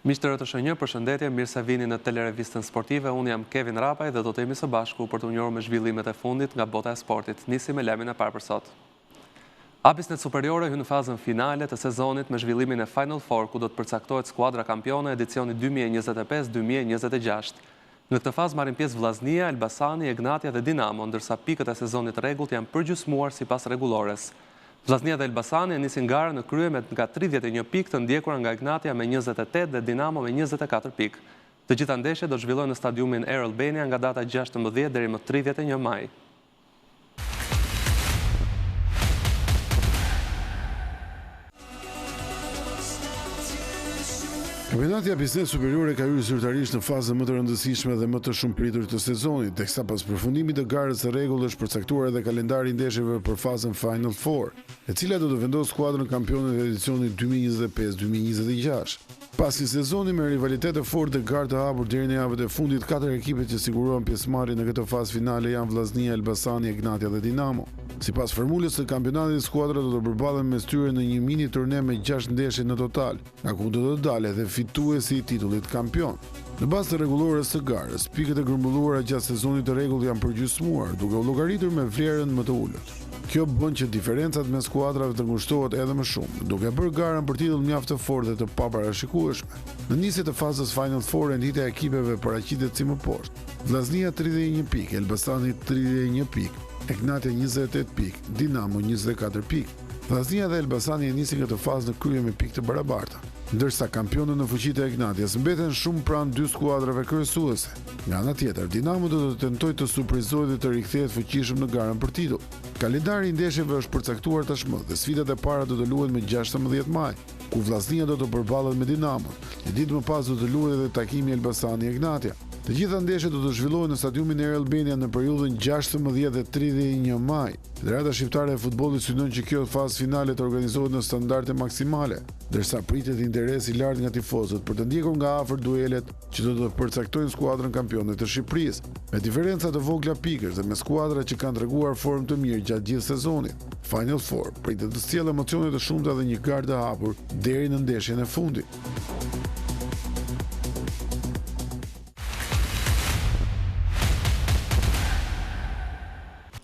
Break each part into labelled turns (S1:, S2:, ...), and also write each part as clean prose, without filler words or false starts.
S1: Miqtë të shënjë, përshëndetje, mirë se vini në telerevistën sportive. Unë jam Kevin Rapaj dhe do të jemi së bashku për të njohur me zhvillimet e fundit nga bota e sportit. Nisim me lajmin e parë për sot. Abisnet Superiore hyn në fazën finale të sezonit me zhvillimin e Final Four, ku do të përcaktohet skuadra kampione edicioni 2025-2026. Në këtë fazë marrin pjesë Vllaznia, Elbasani, Egnatia dhe Dinamo, ndërsa pikët e sezonit rregullt janë përgjysmuar sipas rregullores. Vllaznia dhe Elbasani nisin garën në krye me nga 31 pikë, të ndjekura nga Egnatia me 28 dhe Dinamo me 24 pikë. Të gjitha ndeshjet do zhvillohen në stadiumin Air Albania nga data 16 deri më 31 maj.
S2: Kampionati Abisnet Superiore ka hyrë zyrtarisht në fazën më të rëndësishme dhe më të shumë pritur të sezonit, teksa pas përfundimit të garës së rregull është përcaktuar edhe kalendari i ndeshjeve për fazën Final Four, e cila do të vendosë skuadrën kampione të edicionit 2025-2026. Pasi sezoni me rivalitet të fortë dhe garë të hapur deri në javët e fundit, 4 ekipet që siguruan pjesëmarrje në këtë fazë finale janë Vllaznia, Elbasani, Egnatia dhe Dinamo. Sipas formulës së kampionatit, skuadrat do të përballen mes tyre në një mini turne me 6 ndeshje në total, nga ku do të dalë edhe fituesi i titullit kampion. Në bazë të rregullores së garës, pikët e grumbulluara gjatë sezonit të rregullt janë përgjysmuar, duke u llogaritur me vlerën më të ulët. Kjo bën që diferencat mes skuadrave të ngushtohet edhe më shumë, duke bërë garën për titull mjaft të fortë dhe të paparashikueshme. Në nisje të fazës Final Four, renditja e ekipeve paraqitet si më poshtë. Vllaznia 31 pikë, Elbasani 31 pikë, Egnatia 28 pikë, Dinamo 24 pikë. Vllaznia dhe Elbasani nisin këtë fazë në krye me pikë të barabarta, ndërsa kampionët në fuqitë e Egnatias mbeten shumë pranë dy skuadrave kryesuese. Nga ana tjetër, Dinamo do të tentojë të surprizojë dhe të rikthehet fuqishëm në garën për titull. Kalendari i ndeshjeve është përcaktuar tashmë dhe sfidat e para do të luhen më 16 maj, ku Vllaznia do të përballet me Dinamo. Një ditë më pas do të luhet edhe takimi Elbasani Egnatia. Të gjitha ndeshjet do të zhvillohen në stadiumin Air Albania në periudhën 16 dhe 31 maj. Federata Shqiptare e Futbollit synon që kjo fazë finale të organizohet në standarde maksimale, ndërsa pritet interes i lartë nga tifozët për të ndjekur nga afër duelet që do të përcaktojnë skuadrën kampione të Shqipërisë, me diferenca të vogla pikësh dhe me skuadra që kanë treguar formë të mirë gjatë gjithë sezonit. Final Four pritet të sjellë emocione të shumta dhe një garë të hapur deri në ndeshjen e fundit.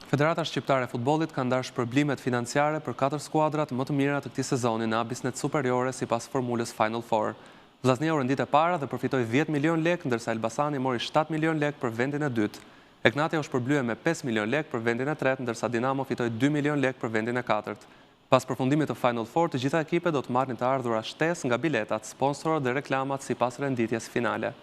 S1: Federata Shqiptare e Futbollit ka ndarë shpërblimet financiare për 4 skuadrat më të mira të këtij sezoni në Abisnet Superiore sipas formulës Final Four. Vllaznia u rendit e para dhe përfitoi 10 milion lekë, ndërsa Elbasani mori 7 milion lekë për vendin e dytë. Egnatia u shpërblye me 5 milion lekë për vendin e tretë, ndërsa Dinamo fitoi 2 milion lekë për vendin e katërt. Pas përfundimit të Final Four, të gjitha ekipet do të marrin të ardhura shtesë nga biletat, sponsorët dhe reklamat sipas renditjes finale.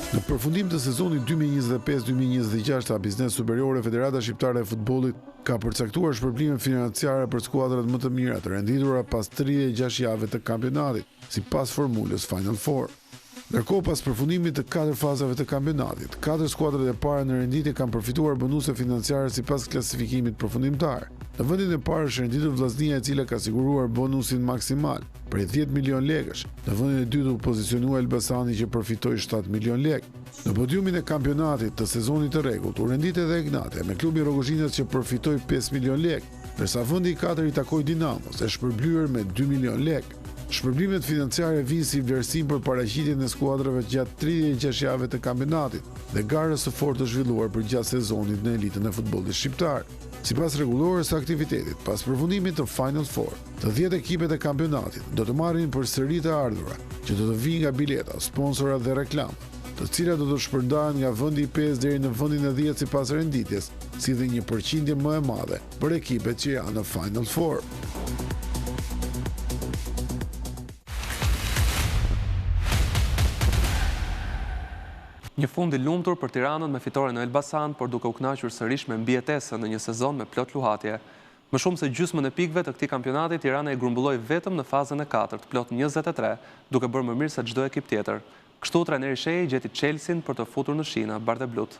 S2: Në përfundim të sezonit 2025-2026 të Abisnet Superiore, Federata Shqiptare e Futbollit ka përcaktuar shpërblime financiare për skuadrat më të mira të renditura pas 36 jave të kampionatit, sipas formulës Final Four. Ndërkohë, pas përfundimit të 4 fazave të kampionatit, 4 skuadrat e para në renditje kanë përfituar bonuse financiare sipas klasifikimit përfundimtar. Në vendin e parë është renditur Vllaznia, e cila ka siguruar bonusin maksimal për 10 milion lekësh. Në vendin e dytë u pozicionua Elbasani, që përfitoi 7 milion lekë. Në podiumin e kampionatit të sezonit të rregullt u rendit edhe Egnatia me klubi Rrogozhinës, që përfitoi 5 milion lekë, ndërsa vendi i katërt i takoi Dinamos, e shpërblyer me 2 milion lekë. Shpërblimet financiare vinë si vlerësim për paraqitjen e skuadrave gjatë 36 jave të kampionatit dhe garës së fortë të zhvilluar për gjatë sezonit në elitën e futbollit shqiptar. Sipas rregullores së aktivitetit, pas përfundimit të Final Four, të 10 ekipet e kampionatit do të marrin përsëri të ardhura, që do të vinë nga bileta, sponsorat dhe reklamat, të cilat do të shpërndahen nga vendi i 5 deri në vendin e 10 sipas renditjes, si dhe një përqindje më e madhe për ekipet që janë në Final Four.
S1: Një fund i lumtur për Tiranën me fitore në Elbasan, por duke u kënaqur sërish me mbijetesën në një sezon me plot luhatje. Më shumë se gjysmën e pikëve të këtij kampionati, Tirana i grumbulloi vetëm në fazën e katërt, plot 23, duke bërë më mirë se çdo ekip tjetër. Kështu trajneri Shehi gjeti Chelsean për të futur në shina bardhë blut.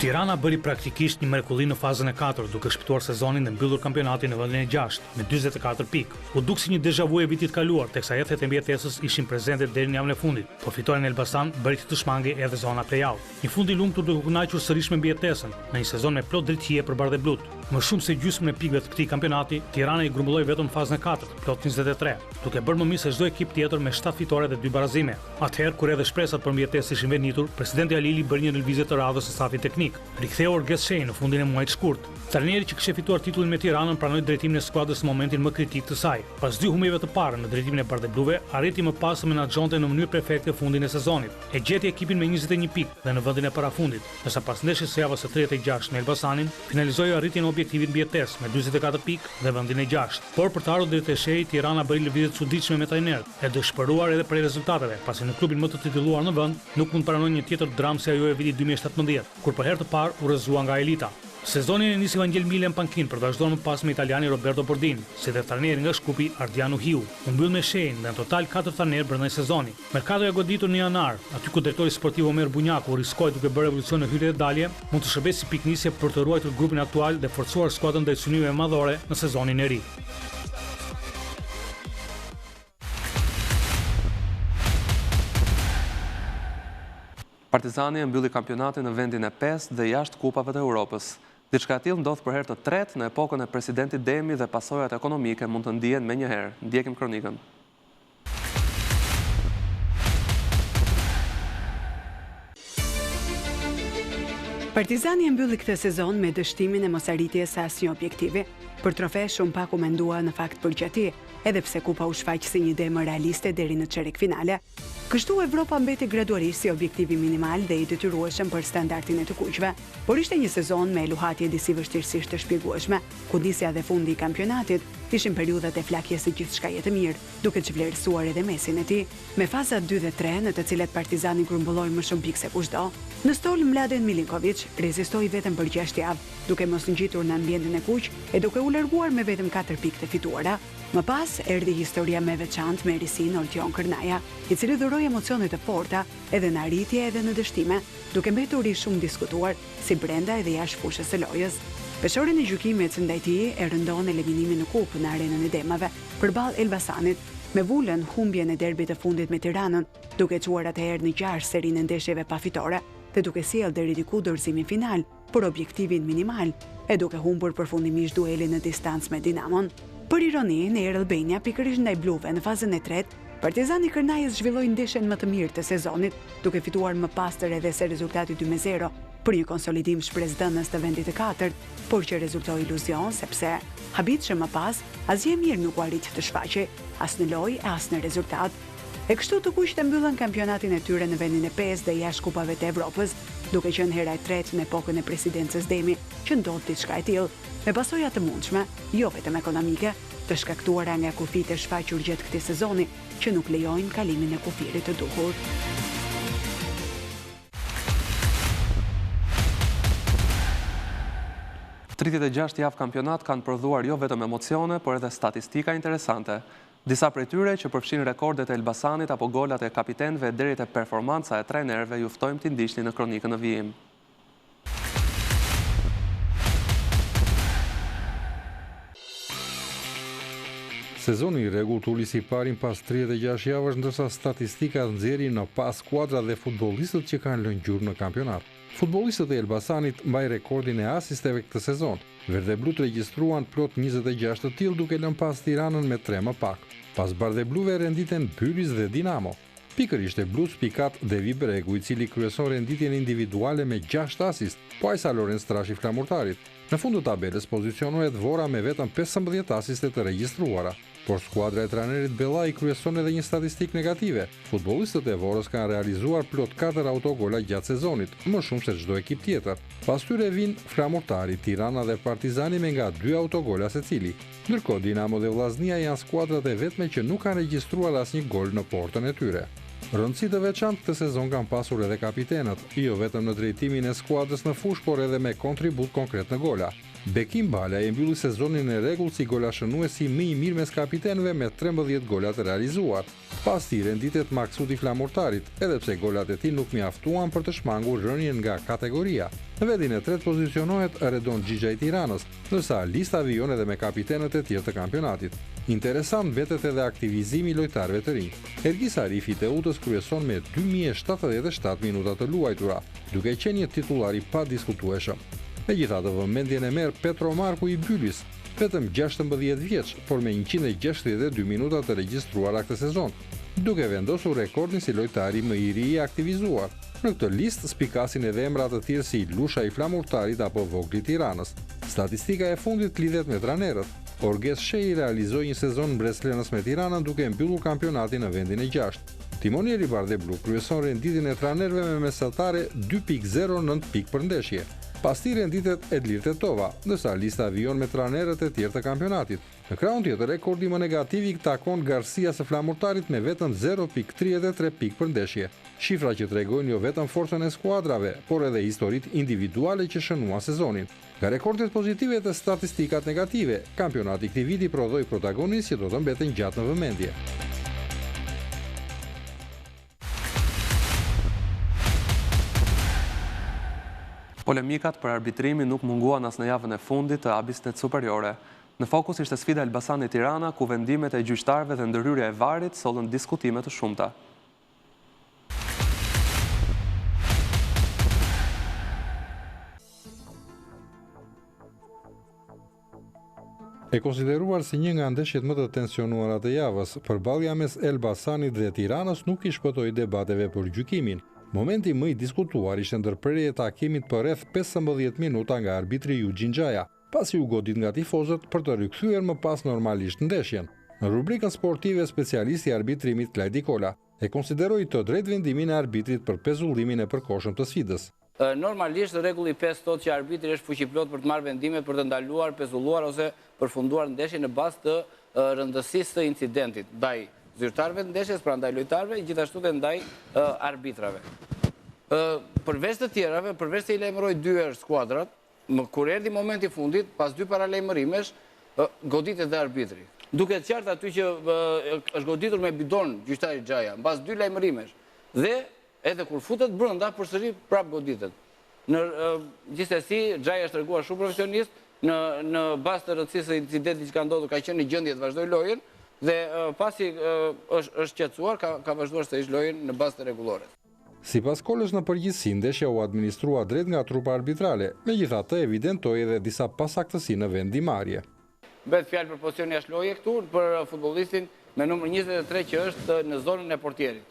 S3: Tirana bëri praktikisht një mrekulli në fazën e 4, duke shpëtuar sezonin dhe mbyllur kampionatin në vendin e 6 me 44 pikë. U duk si një deja vu e vitit kaluar, teksa jetët e mbijetesës ishin prezente deri në javën e fundit, por fitoren e Elbasan bëri të shmangi edhe zona play-out. Një fund i lumtur duke kënaqur sërish me mbijetesën në një sezon me plot drejtësie për bardhëblut. Më shumë se gjysmën e pikëve të këtij kampionati, Tirana i grumbulloi vetëm në fazën e 4, plot 23, duke bërë më mirë se çdo ekip tjetër me 7 fitore dhe 2 barazime. Atëherë kur edhe shpresat për mbijetesë ishin venitur, presidenti Alili bëri një lëvizje të radhës së stafit teknik. Riktheu Orges Shej në fundin e muajit shkurt. Trajneri që kishte fituar titullin me Tiranën pranoi drejtimin e skuadrës në momentin më kritik të saj. Pas 2 humbjeve të parë në drejtimin e bardhëbluve, arriti më pas të menaxhonte në mënyrë perfekte fundin e sezonit. E gjeti ekipin me 21 pikë dhe në vendin e parafundit, ndërsa pas ndeshjes së javës së 36 në Elbasanin, finalizoi arritjen e objektivit mbijetesë me 44 pikë dhe vendin e 6. Por për të ardhur deri te Shej, Tirana bëri lëvizje të çuditshme me trajnerët, e dëshpëruar edhe prej rezultateve, pasi në klubin më të titulluar në vend nuk mund paranojë një tjetër dramë si ajo e vitit 2017, kur për herë të parë u rrëzua nga elita. Sezonin e nisi Vangel Mile në pankinë për të vazhduar më pas me italiani Roberto Bordin, si dhe trajneri nga Shkupi Ardiano Hiu. U mbyll me Shejn dhe në total 4 trajnerë brenda sezonit. Merkatoja goditur në janar, aty ku drejtori sportiv Omer Bunjaku riskoi duke bërë revolucion në hyrje dhe dalje, mund të shërbejë si piknisje për të ruajtur grupin aktual dhe forcuar skuadrën ndaj synimeve madhore në sezonin e ri.
S1: Partizani e mbylli kampionatin në vendin e 5 dhe jashtë kupave të Europës. Diçka e tillë ndodh për herë të tretë në epokën e presidentit Demi dhe pasojat ekonomike mund të ndihen menjëherë. Ndjekim kronikën.
S4: Partizani e mbylli këtë sezon me dështimin e mosarritjes së asnjë objektivi. Për trofe shumë pak u mendua në fakt përgjati, edhe pse kupa u shfaq si një idë më realiste deri në çerek finale. Kështu Evropa mbeti gradualisht si objektivi minimal dhe i detyrueshëm për standardin e të kuqve, por ishte një sezon me luhatje disi vështirësisht të shpjegueshme, ku nisja dhe fundi i kampionatit ishin periudhat e flakjes së gjithçka të mirë, duke çvlerësuar edhe mesin e tij, me fazat 2 dhe 3 në të cilat Partizani grumbulloi më shumë pikë se kushdo. Në stol Mladen Milinković rezistoi vetëm për 6 javë, duke mos ngjitur në ambientin e kuq e duke u larguar me vetëm 4 pikë të fituara. Më pas erdhi historia më e veçantë me Risin Oltion Kërnaja, i cili dhuroi emocione të forta edhe në arritje edhe në dështime, duke mbetur i shumë diskutuar si brenda edhe jashtë fushës së lojës. Peshorin e gjykimit ndaj tij e rëndon eliminimin në kupë në arenën e Demave përballë Elbasanit, me vulën humbjen e derbit të fundit me Tiranën, duke çuar atëherë në 6 serinë e ndeshjeve pa fitore dhe duke sjellë deri diku dorëzimin final për objektivin minimal e duke humbur përfundimisht duelin në distancë me Dinamon. Për ironi, në Air Albania pikërisht ndaj bluve në fazën e tretë, Partizani Kërnajës zhvilloi ndeshjen më të mirë të sezonit, duke fituar më pastër edhe se rezultati 2-0 për një konsolidim shpresdhënës të vendit të 4, por që rezultoi iluzion sepse habitshëm më pas asgjë mirë nuk u arrit të shfaqej, as në lojë e as në rezultat. E kështu të kuqt e mbyllën kampionatin e tyre në vendin e 5 dhe jashtë kupave të Evropës, duke qenë hera e tretë në epokën e presidencës Demi që ndodh diçka e tillë, me pasoja të mundshme, jo vetëm ekonomike, të shkaktuara nga kufit e shfaqur gjatë këtij sezoni, që nuk lejojnë kalimin e kufirit të duhur.
S1: Tritit e 6 javë kampionat kanë prodhuar jo vetëm emocione, por edhe statistika interesante. Disa prej tyre që përfshin rekordet e Elbasanit apo golat e kapitenëve deri te performanca e trajnerëve ju ftojmë t'i ndiqni në kronikën në vijim.
S5: Sezoni i rregullt uli si parin pas 36 javësh, ndërsa statistikat nxjerrin në pas skuadra dhe futbollistët që kanë lënë gjurmë në kampionat. Futbollistët e Elbasanit mbaj rekordin e asisteve këtë sezon. Verdheblut regjistruan plot 26 të tillë duke lënë pas Tiranën me 3 më pak. Pas bardhebluve renditen Pyris dhe Dinamo. Pikërisht e blues pikat Devi Bregu, i cili kryeson renditjen individuale me 6 asist, po Ajsa Lorenz trashi flamurtarit. Në fund të tabelës pozicionohet Vora me vetëm 15 asiste të regjistruara. Por skuadra e trajnerit Bellaj kryeson edhe një statistik negative. Futbollistët e Vorës kanë realizuar plot 4 autogola gjatë sezonit, më shumë se çdo ekip tjetër. Pas tyre vijnë Flamurtari, Tirana dhe Partizani me nga 2 autogola secili. Ndërkohë Dinamo dhe Vllaznia janë skuadrat e vetme që nuk kanë regjistruar asnjë gol në portën e tyre. Rëndësi të veçantë këtë sezon kanë pasur edhe kapitenët, jo vetëm në drejtimin e skuadrës në fushë, por edhe me kontribut konkret në gola. Bekim Bala e mbylli sezonin e rregullt si golashënuesi më i mirë mes kapitenëve me 13 gola të realizuar. Pas tij renditet Maksuti Flamurtarit, edhe pse golat e tij nuk mjaftuan për të shmangur rënien nga kategoria. Në vendin e tretë pozicionohet Redon Xhixha i Tiranës, ndërsa lista vijon edhe me kapitenët e tjerë të kampionatit. Interesant mbetet edhe aktivizimi i lojtarëve të rinj. Ergis Arifi i Teutës kryeson me 2077 minuta të luajtura, duke qenë një titullar i padiskutueshëm. Megjithatë, vëmendjen e merr Petro Marku i Bylis, vetëm 16 vjeç, por me 162 minuta të regjistruara këtë sezon, duke vendosur rekordin si lojtari më i ri i aktivizuar. Në këtë listë spikasin edhe emra të tjerë si Lusha i Flamurtarit apo Vogli i Tiranës. Statistika e fundit lidhet me trajnerët. Orges Shehi realizoi një sezon mbretërenës me Tiranën duke mbyllur kampionatin në vendin e 6. Timonieri Bardeblu kryeson renditjen e trajnerëve me mesatare 2.09 pikë për ndeshje. Pas tij renditet Edlir Tetova, ndërsa lista vijon me trajnerët e tjerë të kampionatit. Në krahun tjetër, rekordi më negativ i takon Garcia së Flamurtarit me vetëm 0.33 pikë për ndeshje. Shifra që tregojnë jo vetëm forcën e skuadrave, por edhe historitë individuale që shënuan sezonin. Nga rekordet pozitive të statistikat negative, kampionati këtij viti prodhoi protagonistë që do të mbeten gjatë në vëmendje.
S1: Polemikat për arbitrimin nuk munguan as në javën e fundit të Abisnet Superiore. Në fokus ishte sfida Elbasani Tirana, ku vendimet e gjyqtarëve dhe ndërhyrja e varit sollën diskutime të shumta.
S5: E konsideruar si një nga ndeshjet më të tensionuara të javës, përballja mes Elbasanit dhe Tiranës nuk i shpëtoi debateve për gjykimin. Momenti më i diskutuar ishte ndërprerja e takimit për rreth 15 minuta nga arbitri Eugene Xhaja, pasi u godit nga tifozët për të rikthyer më pas normalisht ndeshjen. Në rubrikën sportive, specialisti i arbitrimit Klajdi Kola e konsideroi të drejtë vendimin e arbitrit për pezullimin e përkohshëm të sfidës.
S6: Normalisht rregulli 5 thotë që arbitri është fuqiplot për të marrë vendime për të ndaluar, pezulluar ose përfunduar ndeshjen në bazë të rëndësisë të incidentit ndaj zyrtarëve të ndeshjes, pra ndaj lojtarëve, gjithashtu dhe ndaj arbitrave. Përveç të tjerave, përveç se i lajmëroi 2 herë skuadrat, kur erdhi momenti i fundit, pas 2 paralajmërimesh, goditet dhe arbitri. Duket qartë aty që është goditur me bidon gjyqtari Xhaja, mbas 2 lajmërimesh. Dhe edhe kur futet brenda, përsëri prap goditet. Gjithsesi, Xhaja është treguar shumë profesionist, në bazë të rëndësisë së incidentit që ka ndodhur, ka qenë në gjendje të vazhdojë lojën dhe pasi është shqetësuar, ka vazhduar sërish lojën në bazë të rregullore.
S5: Sipas Kolës, në përgjithësi ndeshja u administrua drejt nga trupa arbitrale, megjithatë evidentoi edhe disa pasaktësi në vendimarrje.
S6: Bëhet fjalë për pozicionin jashtë loje këtu për futbollistin me numër 23 që është në zonën e portierit.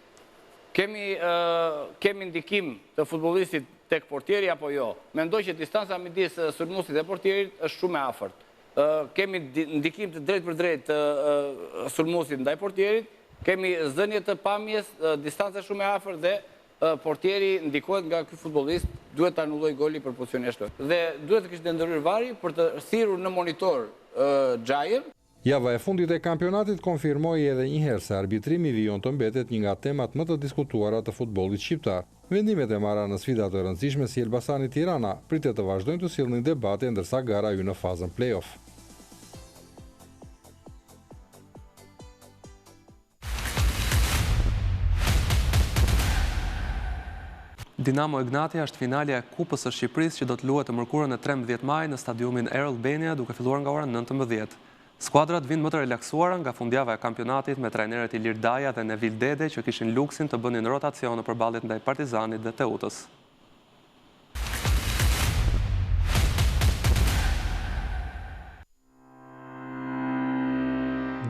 S6: Kemi ndikim të futbollistit tek portieri apo jo? Mendoj që distanca midis sulmuesit dhe portierit është shumë e afërt. Kemi ndikim të drejt për drejt të sulmuesit ndaj portierit, kemi zënje të pamjes, distanca shumë e afërt dhe portieri ndikohet nga ky futbollist, duhet të anulloj goli për pozicionin jashtë lojës. Dhe duhet të kishte ndërhyrë vari për të thirrur në monitor Xhajën.
S5: Java e fundit e kampionatit konfirmoi edhe një herë se arbitrimi vijon të mbetet një nga temat më të diskutuara të futbollit shqiptar. Vendimet e marra në sfida të rëndësishme si Elbasani Tirana pritet të vazhdojnë të sillnin debate ndërsa gara hyn në fazën play-off.
S1: Dinamo Egnatia është finalja e Kupës së Shqipërisë që do të luhet të mërkurën e 13 maj në stadiumin Air Albania duke filluar nga ora 19. Skuadrat vinë më të relaksuara nga fundjava e kampionatit me trajnerët Ilir Daja dhe Nevil Dede që kishin luksin të bënin rotacion në përballjet ndaj Partizanit dhe Teutës.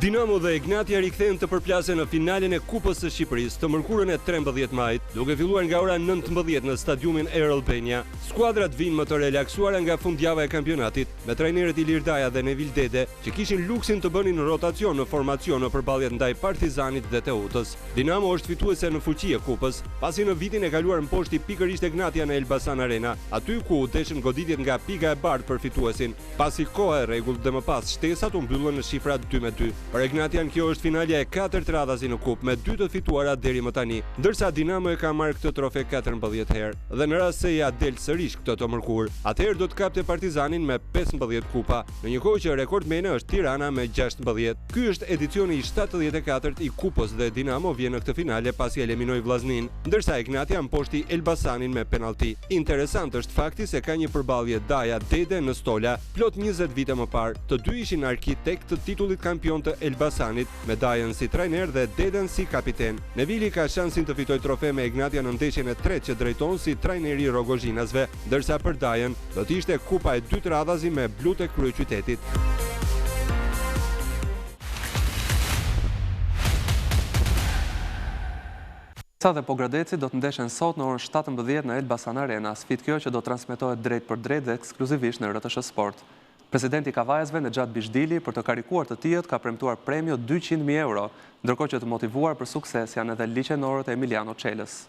S7: Dinamo dhe Egnatia rikthehen të përplasen në finalen e Kupës së Shqipërisë të mërkurën e 13 majit, duke filluar nga ora 19 në stadiumin Air Albania. Skuadrat vinë më të relaksuara nga fundjava e kampionatit, me trajnerët Ilir Daja dhe Nevil Dede, që kishin luksin të bënin rotacion në formacion në përballjet ndaj Partizanit dhe Teutës. Dinamo është fituese në fuqi e Kupës, pasi në vitin e kaluar mposhti pikërisht Egnatia në Elbasan Arena, aty ku u deshën goditjet nga pika e bardhë për fituesin, pasi koha e rregullt dhe më pas shtesat u mbyllën në shifra 2-2. Për Ignatian kjo është finalja e 4 radhazi në kupë me 2 të fituara deri më tani, ndërsa Dinamo e ka marrë këtë trofe 14 herë. Dhe në rast se ja del sërish këtë të mërkur, atëherë do të kapte Partizanin me 15 kupa, në një kohë që rekordmene është Tirana me 16. Ky është edicioni i 74 i kupës dhe Dinamo vjen në këtë finale pasi eliminoi Vllaznin, ndërsa Ignatian mposhti Elbasanin me penalti. Interesant është fakti se ka një përballje Daja Dede në Stola, plot 20 vite më parë. Të dy ishin arkitekt të titullit kampion të Elbasanit, me Dajën si trajner dhe Deden si kapiten. Nevili ka shansin të fitojë trofe me Ignatian në ndeshjen e tretë që drejton si trajneri i Rogozhinasve, ndërsa për Dajën do të ishte kupa e dytë radhazi me blut e kryeqytetit.
S1: Sa dhe Pogradeci do të ndeshen sot në orën 17 në Elbasan Arena, sfidë kjo që do transmetohet drejt për drejt dhe ekskluzivisht në RTS Sport. Presidenti Kavajasve Nexhat Bishdili për të karikuar të tijët ka premtuar premio 200.000 euro, ndërkohë që të motivuar për sukses janë edhe liqenorët e Emiliano Çelës.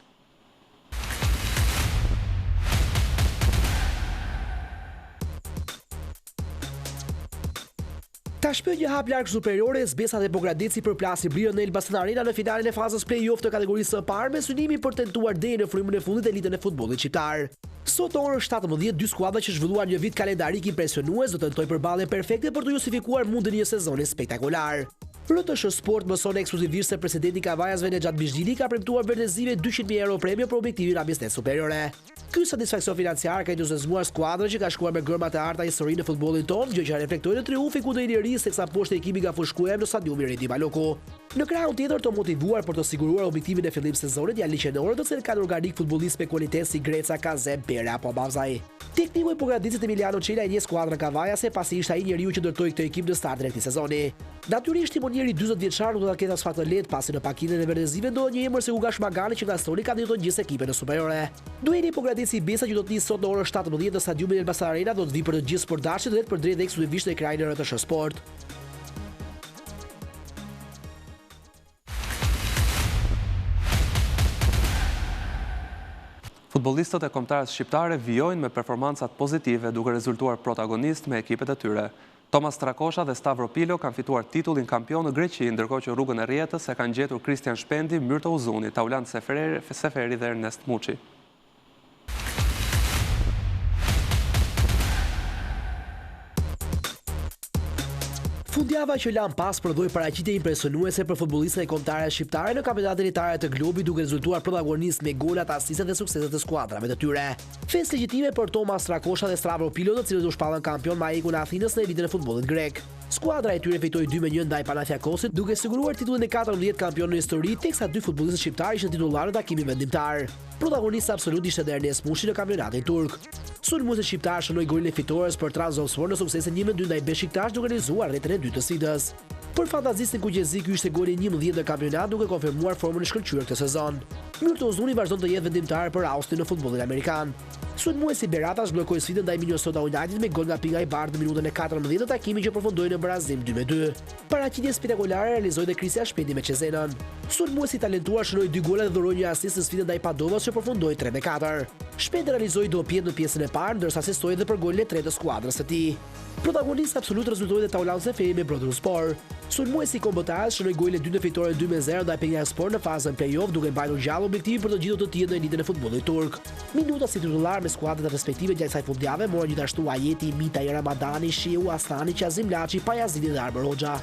S8: Ta shpëj një hap larg superiore, Zbesa dhe Pogradeci përplasi Brirën në Elbasan Arena në finalen e fazës play-off të kategorisë së parë me synimi për tentuar deri në frymën e fundit e elitën e futbollit shqiptar. Sot në orën 17, dy skuadra që zhvilluan një vit kalendarik impresionues do tentojnë përballje perfekte për të justifikuar mundin e një sezoni spektakolar. RTS Sport mëson ekskluzivisht se presidenti Kavajasve Nexhat Bishdili ka premtuar vërtetësisht 200.000 euro premio për objektivin ambistet superiore. Ky satisfaksion financiar ka entuziazmuar skuadrën që ka shkuar me gërmat e arta historinë në futbollin tonë, gjë që reflektojnë në triumfin kundër Iliri's seksa poshtë ekipi nga Fushkuem në stadiumin Redi Baloku. Në krahun tjetër të motivuar për të siguruar objektivin e fillim sezonit janë liqenorët të cilët kanë organik futbollistë me kualitet si Greca, Kazem, Pera apo Bavzaj. Tekniku i Pogradecit Emiliano Çela e një skuadrën Kavajase pasi ishte ai njeriu që ndërtoi këtë ekip në startin e këtij sezoni. Natyrisht timonieri 40 vjeçar nuk do ta ketë as fat të lehtë pasi në pakinën e verdhezive ndodhet një emër si Ugash Magani që nga Stoli ka ndërtuar gjithë ekipet në superiore. Dueli Pogradeci Besa që do të nisë sot në orën 17 në stadiumin Elbasan Arena do të vi për të gjithë sportdashit drejt për drejt dhe ekskluzivisht në ekranin e RTS Sport.
S1: Futbollistët e kombëtarës shqiptare vijojnë me performancat pozitive duke rezultuar protagonist me ekipet e tyre. Tomas Strakosha dhe Stavro Pilo kanë fituar titullin kampion në Greqi, ndërkohë që rrugën e rrjetës e kanë gjetur Kristian Shpendi, Myrto Uzuni, Taulant Seferi dhe Ernest Muçi.
S8: Fundjava që lan pas prodhoi paraqitje impresionuese për futbollistët e kombëtare shqiptare në kampionatin elitare të klubit duke rezultuar protagonist me golat, asistet dhe sukseset të skuadrave të tyre. Festë legjitime për Tomas Strakosha dhe Stavro Pilo, të cilët u shpallën kampion me AEK-un e Athinës në elitën e futbollit grek. Skuadra e tyre fitoi 2-1 ndaj Panathinaikosit duke siguruar titullin e 14 kampion në histori, teksa dy futbollistë shqiptar ishin titullarë në takimin vendimtar. Protagonist absolut ishte edhe Ernest Muçi në kampionatin turk. Sulmuesi shqiptar shënoi golin e fitores për Trabzonspor në suksesin 1-2 ndaj Beşiktaş duke realizuar rretën e dytë të sfidës. Për fantazistin kuqezi ky ishte goli 11 në kampionat duke konfirmuar formën e shkëlqyer këtë sezon. Myrto Uzuni vazhdon të jetë vendimtar për Austin në futbollin amerikan. Sulmuesi Berata zhbllokoi sfidën ndaj Minnesota United me gol nga pinga i bardhë në minutën e 14 të takimit që përfundoi në barazim 2-2. Paraqitje spektakolare realizoi dhe Kristian Shpendi me Cezenën. Sulmuesi talentuar shënoi 2 gola dhe dhuroi një asist në sfidën ndaj Padovas që përfundoi 3-4. Shpendi realizoi dobjet në pjesën e parë, ndërsa asistoi edhe për golin e tretë të skuadrës së tij. Protagonist absolut rezultoi dhe Taulant Seferi me Bodrumspor. Sulmuesi kombëtarës shënoi golin e dytë në fitoren 2-0 ndaj Penjaspor në fazën play-off duke mbajtur gjallë objektivin për të gjithë të tjerë në elitën e futbollit turk. Minuta si titullar me skuadrat respektive gjatë kësaj fundjave morën gjithashtu Ajeti, Mita, Ramadani, Shiu, Astani, Qazim Laçi, Pajazidi dhe Arber Hoxha.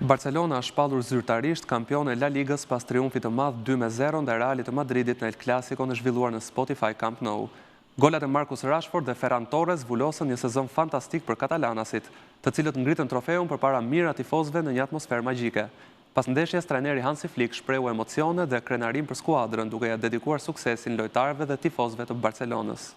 S1: Barcelona është shpallur zyrtarisht kampion e La Ligës pas triumfit të madh 2-0 ndaj Realit të Madridit në El Clasico në zhvilluar në Spotify Camp Nou. Golat e Marcus Rashford dhe Ferran Torres vulosën një sezon fantastik për katalanasit, të cilët ngritën trofeun përpara mijëra tifozëve në një atmosferë magjike. Pas ndeshjes, trajneri Hansi Flick shprehu emocione dhe krenarim për skuadrën, duke ia dedikuar suksesin lojtarëve dhe tifozëve të Barcelonës.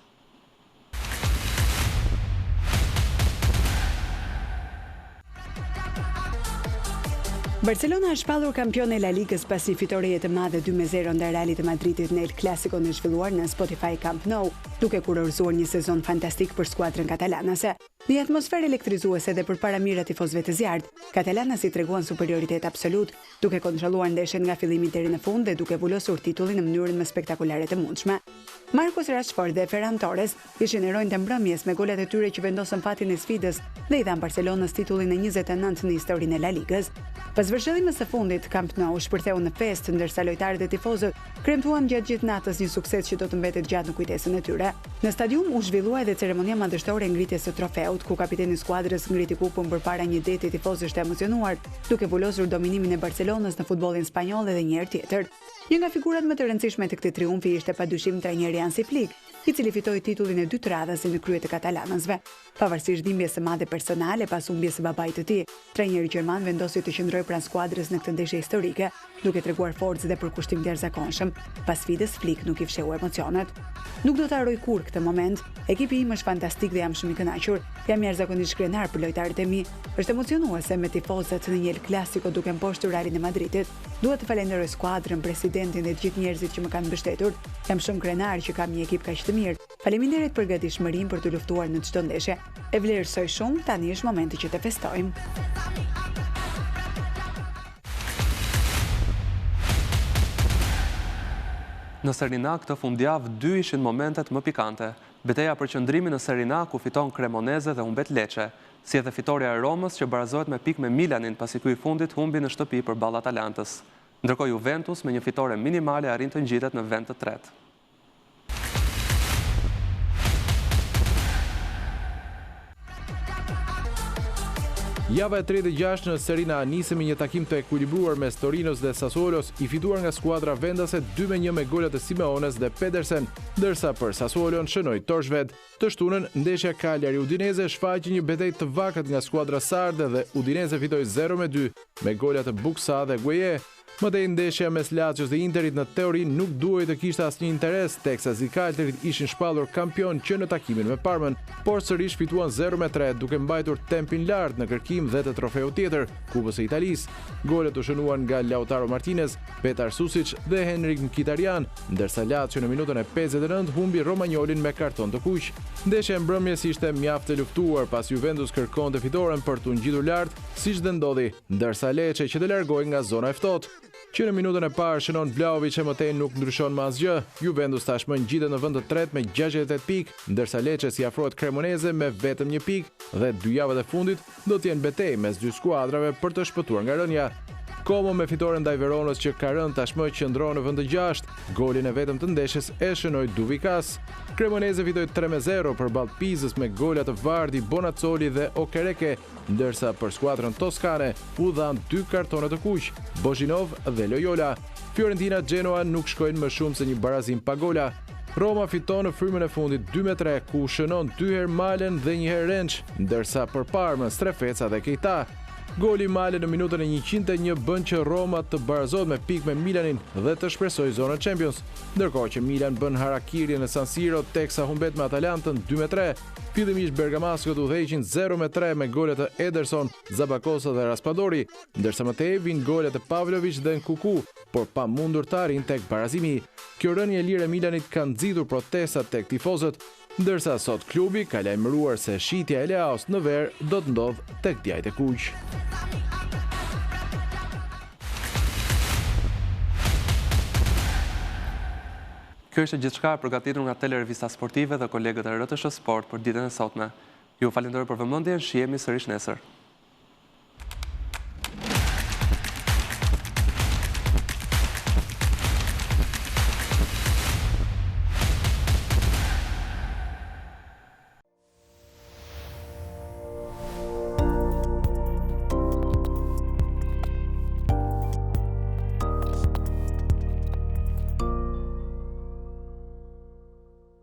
S4: Barcelona është shpallur kampion e La Ligës pas një fitoreje të madhe 2-0 ndaj Realit të Madridit në El Clasico në zhvilluar në Spotify Camp Nou, duke kurorzuar një sezon fantastik për skuadrën katalanase. Në një atmosferë elektrizuese dhe përpara mirë tifozëve të zjarrt, katalanasi treguan superioritet absolut, duke kontrolluar ndeshjen nga fillimi deri në fund dhe duke vulosur titullin në mënyrën më spektakolare të mundshme. Marcus Rashford dhe Ferran Torres ishin heronjtë e mbrëmjes me golat e tyre që vendosën fatin e sfidës dhe i dhanë Barcelonës titullin e 29 në historinë e La Ligës. Pas vëzhgimit së fundit, Camp Nou shpërtheu në festë, ndërsa lojtarët e tifozët kremtuan gjatë gjithë natës një sukses që do të mbetet gjatë në kujtesën e tyre. Në stadium u zhvillua edhe ceremonia madhështore e ngritjes së trofeut, ku kapiteni i skuadrës ngriti kupën përpara një deti tifozësh të emocionuar, duke vulosur dominimin e Barcelonës në futbollin spanjoll edhe një herë tjetër. Një nga figurat më të rëndësishme të këtij triumfi ishte padyshim trajneri Hansi Flick, i cili fitoi titullin e dytë të radhës në krye të katalanësve. Pavarësisht dhimbjes së madhe personale pas humbjes së babait të tij, trajneri gjerman vendosi të qëndrojë pranë skuadrës në këtë ndeshje historike, duke treguar forcë dhe përkushtim të jashtëzakonshëm. Pas sfidës, Flick nuk i fsheu emocionet. Nuk do ta harroj kurrë këtë moment. Ekipi im është fantastik dhe jam shumë i kënaqur. Jam jashtëzakonisht krenar për lojtarët e mi. Është emocionuese me tifozët në një El Clasico duke mposhtur Realin e Madridit. Duhet të falenderoj skuadrën, presidentin dhe të gjithë njerëzit që më kanë mbështetur. Jam shumë krenar që kam një ekip kaq të mirë. Faleminderit për gatishmërinë për të luftuar në çdo ndeshje. E vlerësoj shumë, tani është momenti që të festojmë.
S1: Në Serie A këtë fundjavë dy ishin momentet më pikante. Betejë për qëndrimin në Serie A ku fiton Cremonese dhe humbet Lecce, si edhe fitoria e Romës që barazohet me pikë me Milanin pasi ky i fundit humbi në shtëpi përballë Atalantës. Ndërkohë Juventus me një fitore minimale arrin të ngjitet në vend të tretë.
S9: Java e 36 në Serie A nisi me një takim të ekuilibruar mes Torinos dhe Sassuolos, i fituar nga skuadra vendase 2-1 me golat e Simeones dhe Pedersen, ndërsa për Sassuolon shënoi Torshved. Të shtunën, ndeshja Cagliari Udinese shfaqi një betejë të vakët nga skuadra sarde dhe Udinese fitoi 0-2 me golat e Buksa dhe Gueye. Mëtej ndeshja mes Lazios dhe Interit në teori nuk duhej të kishte asnjë interes, teksa Zikalterit ishin shpallur kampion që në takimin me Parmën, por sërish fituan 0-3 duke mbajtur tempin lart në kërkim dhe të trofeut tjetër, Kupës së Italisë. Golet u shënuan nga Lautaro Martinez, Petar Susic dhe Henrik Mkhitaryan, ndërsa Lazio në minutën e 59 humbi Romagnolin me karton të kuq. Ndeshja e mbrëmjes ishte mjaft e luftuar pas Juventus kërkonte fitoren për t'u ngjitur lart, siç dhe ndodhi, ndërsa Lecce që të largoi nga zona e ftohtë. Që në minutën e parë shënon Vlahovic e mëtej nuk ndryshon më asgjë. Juventus tashmë ngjitet në vend të tretë me 68 pikë, ndërsa Lecce si afrohet Cremonese me vetëm 1 pikë dhe 2 javët e fundit do të jenë betejë mes dy skuadrave për të shpëtuar nga rënja. Como me fitoren ndaj Veronës që ka rënë tashmë qëndron në vend të 6, golin e vetëm të ndeshjes e shënoi Duvikas. Cremonese fitoi 3-0 përballë Pizës me gola të Vardi, Bonazzoli dhe Okereke, ndërsa për skuadrën toskane u dhan 2 kartone të kuq, Bozhinov dhe Loyola. Fiorentina Genoa nuk shkojnë më shumë se një barazim pa gola. Roma fiton në frymën e fundit 2-3 ku shënon 2 herë Malen dhe 1 herë Renç, ndërsa për Parmën Strefeca dhe Keita. Goli Male në minutën e 101 bën që Roma të barazohet me pikë me Milanin dhe të shpresojë zonën Champions, ndërkohë që Milan bën harakiri në San Siro teksa humbet me Atalantën 2-3. Fillimisht bergamaskët udhëheqin 0-3 me golet e Ederson, Zabakosa dhe Raspadori, ndërsa mëtej vijnë golet e Pavlovic dhe Nkuku, por pa mundur të arrin tek barazimi. Kjo rënje e lirë e Milanit ka nxitur protestat tek tifozët, ndërsa sot klubi ka lajmëruar se shitja e Leaos në ver do të ndodhë tek djajt e kuq.
S1: Kjo ishte gjithçka e përgatitur nga Telerevista Sportive dhe kolegët e RTS Sport për ditën e sotme. Ju falenderoj për vëmendjen, shihemi sërish nesër.